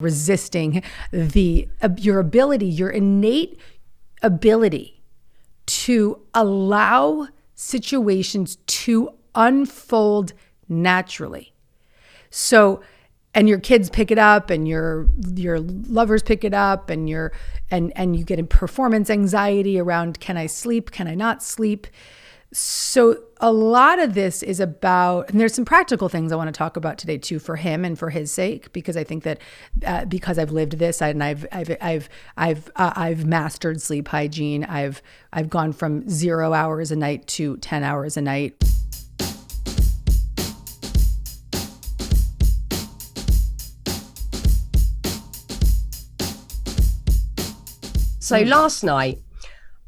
resisting your ability, your innate ability to allow situations to unfold naturally. So, and your kids pick it up, and your lovers pick it up, and you get a performance anxiety around, can I sleep? Can I not sleep? So a lot of this is about, and there's some practical things I want to talk about today too, for him and for his sake, because I think that because I've lived this, and I've mastered sleep hygiene. I've gone from 0 hours a night to 10 hours a night. So last night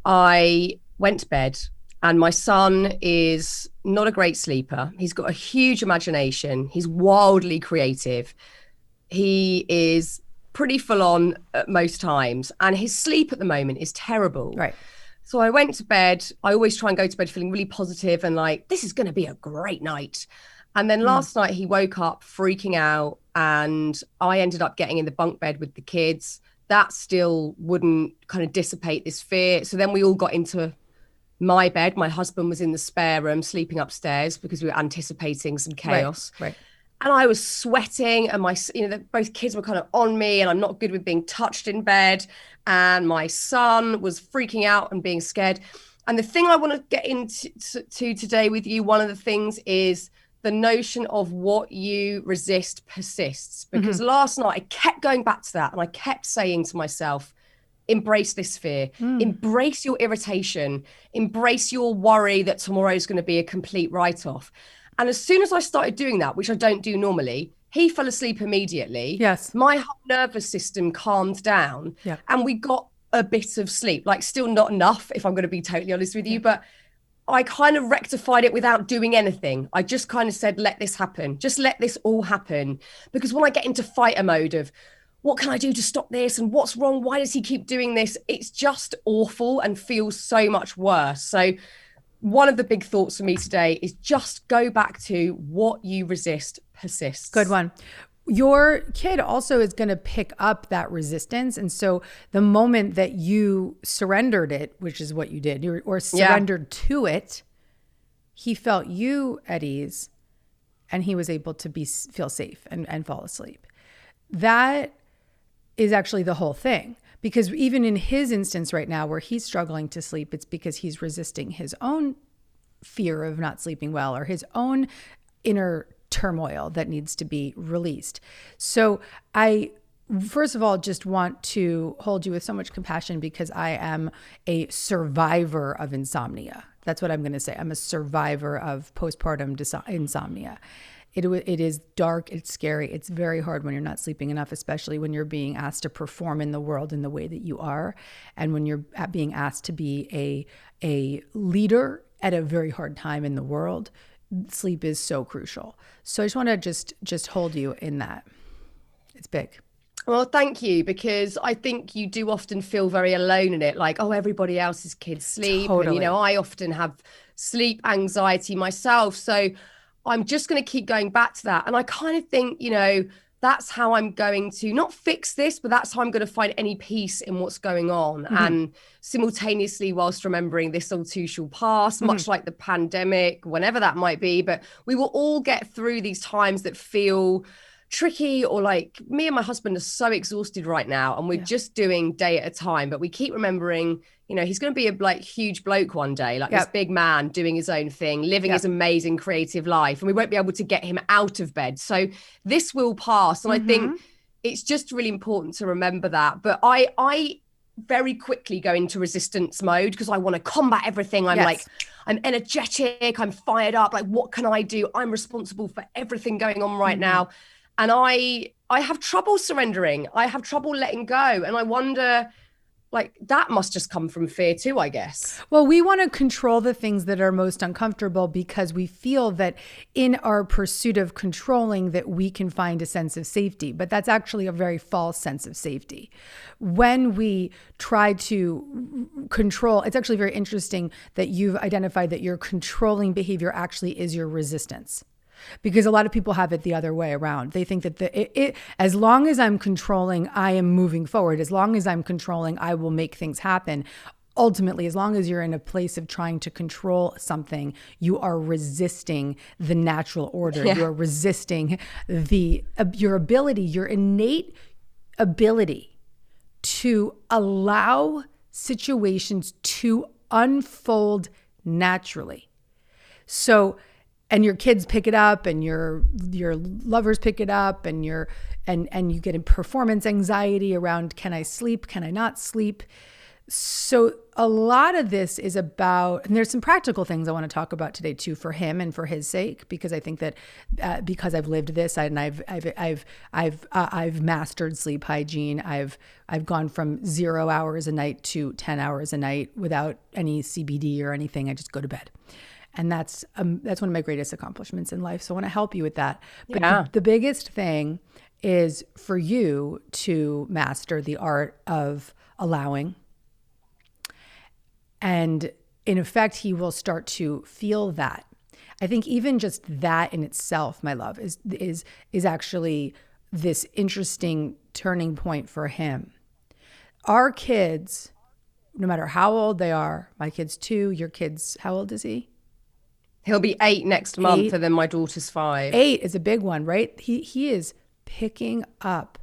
I went to bed, and my son is not a great sleeper. He's got a huge imagination. He's wildly creative. He is pretty full on at most times, and his sleep at the moment is terrible. Right. So I went to bed. I always try and go to bed feeling really positive and like, this is going to be a great night. And then last night he woke up freaking out, and I ended up getting in the bunk bed with the kids. That still wouldn't kind of dissipate this fear. So then we all got into my bed. My husband was in the spare room sleeping upstairs because we were anticipating some chaos. Right. And I was sweating, and both kids were kind of on me, and I'm not good with being touched in bed. And my son was freaking out and being scared. And the thing I want to get into today with you, one of the things is the notion of what you resist persists. Because last night I kept going back to that, and I kept saying to myself, embrace this fear, embrace your irritation, embrace your worry that tomorrow is going to be a complete write-off. And as soon as I started doing that, which I don't do normally, he fell asleep immediately. Yes. My whole nervous system calmed down, and we got a bit of sleep, like still not enough, if I'm going to be totally honest with you, but I kind of rectified it without doing anything. I just kind of said, let this happen. Just let this all happen. Because when I get into fighter mode of, what can I do to stop this? And what's wrong? Why does he keep doing this? It's just awful and feels so much worse. So one of the big thoughts for me today is just go back to what you resist persists. Good one. Your kid also is going to pick up that resistance. And so the moment that you surrendered it, which is what you did, or surrendered to it, he felt you at ease, and he was able to feel safe and fall asleep. That is actually the whole thing. Because even in his instance right now, where he's struggling to sleep, it's because he's resisting his own fear of not sleeping well, or his own inner turmoil that needs to be released. So I, first of all, just want to hold you with so much compassion, because I am a survivor of insomnia. That's what I'm going to say. I'm a survivor of postpartum insomnia. It is dark, it's scary, it's very hard when you're not sleeping enough, especially when you're being asked to perform in the world in the way that you are, and when you're being asked to be a leader at a very hard time in the world. Sleep is so crucial. So I just want to just hold you in that. It's big. Well, thank you, because I think you do often feel very alone in it. Like, oh, everybody else's kids sleep. Totally. And, I often have sleep anxiety myself. So I'm just going to keep going back to that. And I kind of think, that's how I'm going to not fix this, but that's how I'm going to find any peace in what's going on. And simultaneously, whilst remembering this all too shall pass, much like the pandemic, whenever that might be, but we will all get through these times that feel tricky, or like me and my husband are so exhausted right now, and we're just doing day at a time, but we keep remembering, he's going to be a huge bloke one day, this big man doing his own thing, living his amazing creative life, and we won't be able to get him out of bed. So this will pass. And I think it's just really important to remember that. But I very quickly go into resistance mode because I want to combat everything. I'm energetic, I'm fired up. Like, what can I do? I'm responsible for everything going on right now. And I have trouble surrendering. I have trouble letting go. And I wonder, that must just come from fear too, I guess. Well, we want to control the things that are most uncomfortable, because we feel that in our pursuit of controlling that we can find a sense of safety. But that's actually a very false sense of safety. When we try to control, it's actually very interesting that you've identified that your controlling behavior actually is your resistance. because a lot of people have it the other way around. They think that as long as I'm controlling, I am moving forward. As long as I'm controlling, I will make things happen. Ultimately, as long as you're in a place of trying to control something, you are resisting the natural order. You are resisting your ability, your innate ability to allow situations to unfold naturally. So, and your kids pick it up, and your lovers pick it up, and you get a performance anxiety around, can I sleep? Can I not sleep? So a lot of this is about, and there's some practical things I want to talk about today too, for him and for his sake, because I think that because I've lived this, I've mastered sleep hygiene. I've gone from 0 hours a night to 10 hours a night without any CBD or anything. I just go to bed. And that's one of my greatest accomplishments in life. So I want to help you with that. But the biggest thing is for you to master the art of allowing. And in effect, he will start to feel that. I think even just that in itself, my love, is actually this interesting turning point for him. Our kids, no matter how old they are, my kids 2, your kids, how old is he? He'll be 8 next month, and then my daughter's 5. 8 is a big one, right? He is picking up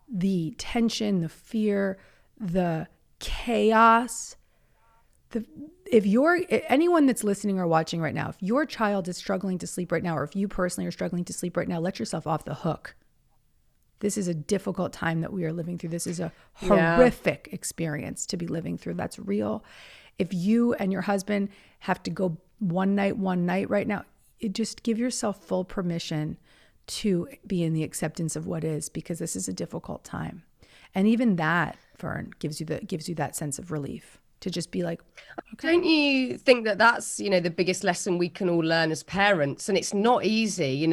the tension, the fear, the chaos. If anyone that's listening or watching right now, if your child is struggling to sleep right now, or if you personally are struggling to sleep right now, let yourself off the hook. This is a difficult time that we are living through. This is a horrific experience to be living through. That's real. If you and your husband have to go one night right now, just give yourself full permission to be in the acceptance of what is, because this is a difficult time. And even that, Fearne, gives you that sense of relief. To just be like, okay. Don't you think that that's, the biggest lesson we can all learn as parents? And it's not easy.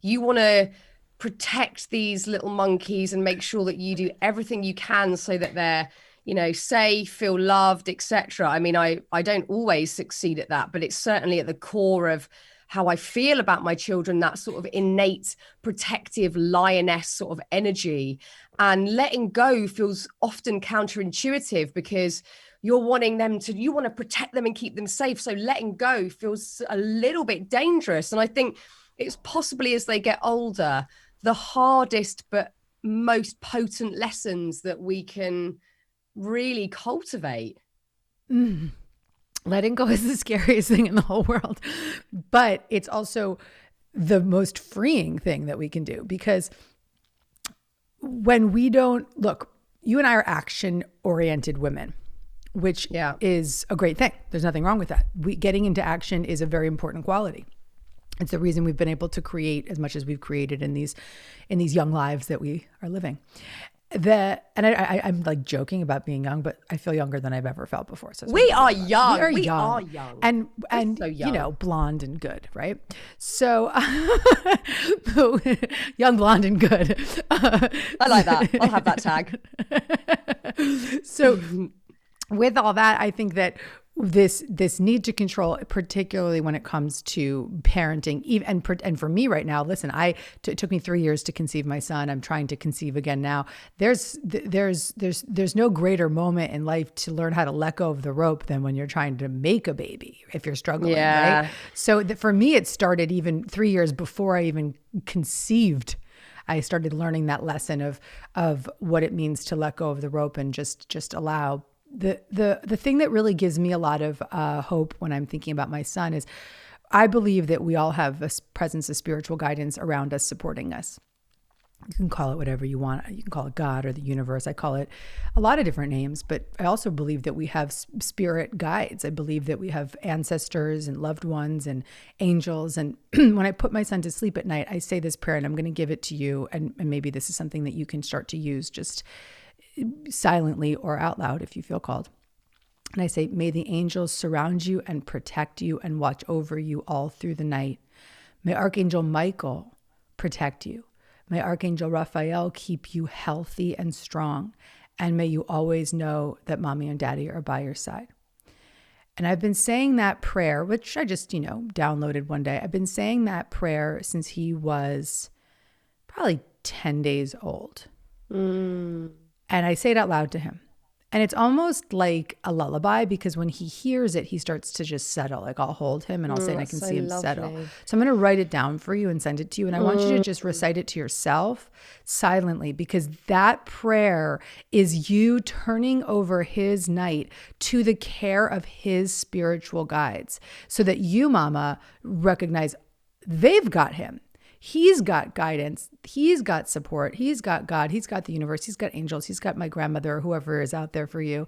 You want to protect these little monkeys and make sure that you do everything you can so that they're, safe, feel loved, etc. I mean, I don't always succeed at that, but it's certainly at the core of how I feel about my children, that sort of innate protective lioness sort of energy. And letting go feels often counterintuitive, because you want to protect them and keep them safe. So letting go feels a little bit dangerous. And I think it's possibly, as they get older, the hardest but most potent lessons that we can really cultivate. Letting go is the scariest thing in the whole world. But it's also the most freeing thing that we can do, because when we don't look, you and I are action-oriented women, which is a great thing. There's nothing wrong with that. Getting into action is a very important quality. It's the reason we've been able to create as much as we've created in these young lives that we are living. I'm like joking about being young, but I feel younger than I've ever felt before. So we are young. We are young. And so young. Blonde and good, right? So young, blonde and good. I like that. I'll have that tag. So with all that, I think that this need to control, particularly when it comes to parenting, and for me right now, listen, it took me 3 years to conceive my son. I'm trying to conceive again now. There's no greater moment in life to learn how to let go of the rope than when you're trying to make a baby, if you're struggling, right? So for me, it started even 3 years before I even conceived. I started learning that lesson of what it means to let go of the rope and just allow. The thing that really gives me a lot of hope when I'm thinking about my son is I believe that we all have a presence of spiritual guidance around us, supporting us. You can call it whatever you want. You can call it God or the universe. I call it a lot of different names, but I also believe that we have spirit guides. I believe that we have ancestors and loved ones and angels. And when I put my son to sleep at night, I say this prayer, and I'm going to give it to you. And maybe this is something that you can start to use just silently or out loud if you feel called. And I say, may the angels surround you and protect you and watch over you all through the night. May Archangel Michael protect you. May Archangel Raphael keep you healthy and strong. And may you always know that mommy and daddy are by your side. And I've been saying that prayer, which I just, downloaded one day. I've been saying that prayer since he was probably 10 days old. And I say it out loud to him. And it's almost like a lullaby, because when he hears it, he starts to just settle. Like, I'll hold him and I'll say, and I can see him settle. So I'm going to write it down for you and send it to you. And I want you to just recite it to yourself silently, because that prayer is you turning over his night to the care of his spiritual guides, so that you, mama, recognize they've got him. He's got guidance. He's got support. He's got God. He's got the universe. He's got angels. He's got my grandmother, or whoever is out there for you.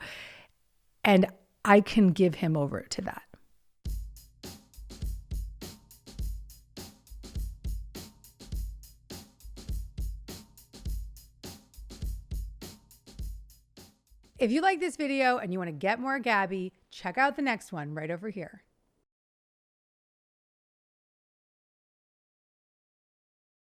And I can give him over to that. If you like this video and you want to get more Gabby, check out the next one right over here.